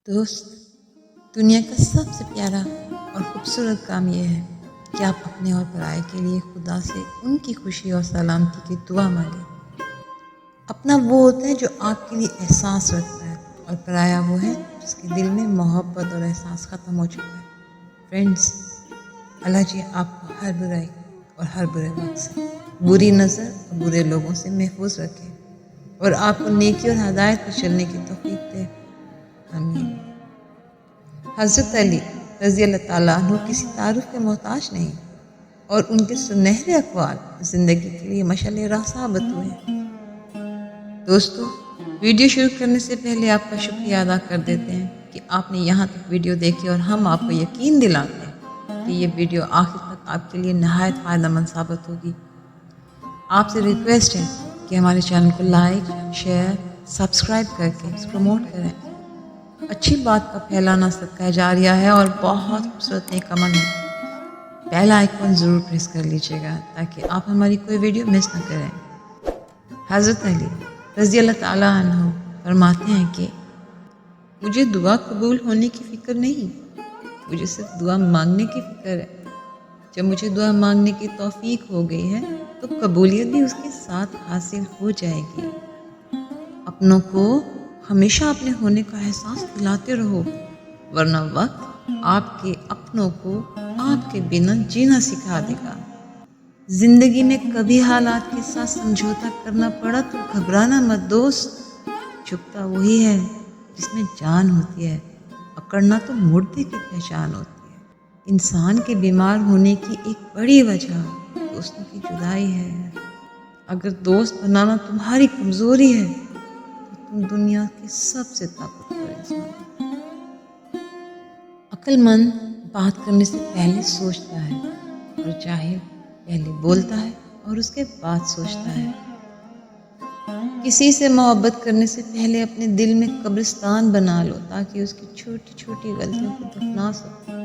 दोस्त, दुनिया का सबसे प्यारा और खूबसूरत काम यह है कि आप अपने और पराये के लिए खुदा से उनकी खुशी और सलामती की दुआ मांगें। अपना वो होता है जो आपके लिए एहसास रखता है और पराया वो है जिसके दिल में मोहब्बत और एहसास ख़त्म हो चुका है। फ्रेंड्स, अल्लाह जी आपको हर बुराई और हर बुरे वक्त से, बुरी नज़र और बुरे लोगों से महफूज रखे और आपको नेकी और हदायत पर चलने की तौफीक दे। आमीन। हज़रत अली रज़ी अल्लाह ताला अन्हु किसी तारुफ के मोहताज नहीं और उनके सुनहरे अक़वाल ज़िंदगी के लिए मशाल राह साबित हुए। दोस्तों, वीडियो शुरू करने से पहले आपका शुक्रिया अदा कर देते हैं कि आपने यहाँ तक वीडियो देखी और हम आपको यकीन दिलाते हैं कि ये वीडियो आखिर तक आपके लिए नहायत फ़ायदेमंद साबित होगी। आपसे रिक्वेस्ट है कि हमारे चैनल को लाइक, शेयर, सब्सक्राइब करके इसे प्रमोट करें। अच्छी बात का फैलाना सदका जारिया है और बहुत खूबसूरत नेक अमल है। बेल आइकन ज़रूर प्रेस कर लीजिएगा ताकि आप हमारी कोई वीडियो मिस ना करें। हज़रत अली रज़ी अल्लाह ताला अन्हु फरमाते हैं कि मुझे दुआ कबूल होने की फ़िक्र नहीं, मुझे सिर्फ दुआ मांगने की फ़िक्र है। जब मुझे दुआ मांगने की तौफीक हो गई है तो कबूलियत भी उसके साथ हासिल हो जाएगी। अपनों को हमेशा अपने होने का एहसास दिलाते रहो, वरना वक्त आपके अपनों को आपके बिना जीना सिखा देगा। ज़िंदगी में कभी हालात के साथ समझौता करना पड़ा तो घबराना मत दोस्त। झुकता वही है जिसमें जान होती है, अकड़ना तो मुर्दे की पहचान होती है। इंसान के बीमार होने की एक बड़ी वजह दोस्तों की जुदाई है। अगर दोस्त बनाना तुम्हारी कमज़ोरी है तो तुम दुनिया के सबसे ताकतवर इंसान हो। अक्लमंद बात करने से पहले सोचता है और जाहिल पहले बोलता है और उसके बाद सोचता है। किसी से मोहब्बत करने से पहले अपने दिल में कब्रिस्तान बना लो ताकि उसकी छोटी छोटी गलतियों को दफना सको।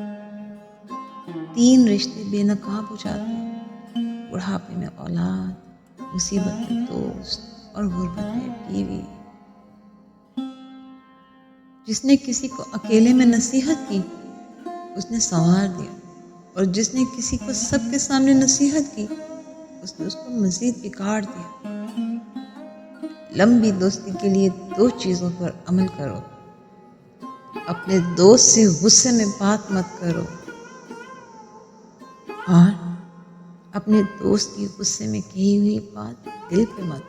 3 रिश्ते बेनकाब हो जाते हैं, बुढ़ापे में औलाद, मुसीबत में दोस्त और गुर्बत में बीवी। जिसने किसी को अकेले में नसीहत की उसने संवार दिया और जिसने किसी को सबके सामने नसीहत की उसने उसको मज़ीद बिगाड़ दिया। लंबी दोस्ती के लिए 2 चीज़ों पर अमल करो। अपने दोस्त से गुस्से में बात मत करो और अपने दोस्त की गुस्से में कही हुई बात दिल पे मत